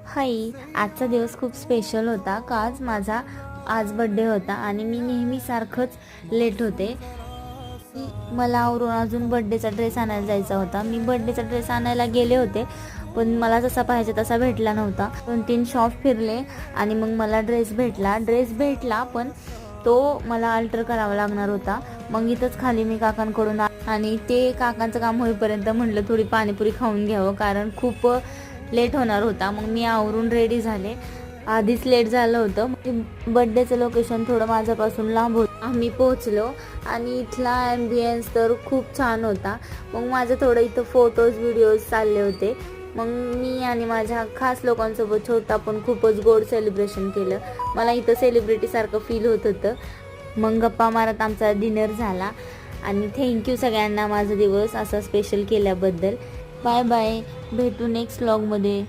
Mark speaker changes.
Speaker 1: हाय, आजचा दिवस खूप स्पेशल होता का आज बर्थडे होता आणि मी नेहमीसारखंच लेट होते. मला आवरून अजून बर्थडेचा ड्रेस आणायला जायचा होता. मी बर्थडेचा ड्रेस आणायला गेले होते, पण मला जसा पाहिजे तसा भेटला नव्हता. 2-3 शॉप फिरले आणि मग मला ड्रेस भेटला पण तो मला अल्टर करावा लागणार होता. मग इथंच खाली मी काकांकडून आणि ते काकांचं काम होईपर्यंत म्हटलं थोडी पाणीपुरी खाऊन घ्यावं, कारण खूप लेट होणार होता. मग मी आवरून रेडी झाले. आधीच लेट झालं होतं. बड्डेचं लोकेशन थोडं माझ्यापासून लांब होतं. आम्ही पोहोचलो आणि इथला ॲम्बियन्स तर खूप छान होता. मग माझं थोडं इथं फोटोज व्हिडिओज चालले होते. मग मी आणि माझ्या खास लोकांसोबत छोटा पण खूपच गोड सेलिब्रेशन केलं. मला इथं सेलिब्रिटीसारखं फील होत होतं. मग गप्पा मारत आमचा डिनर झाला आणि थँक्यू सगळ्यांना माझा दिवस असा स्पेशल केल्याबद्दल. बाय बाय, भेटू नेक्स्ट व्लॉगमध्ये.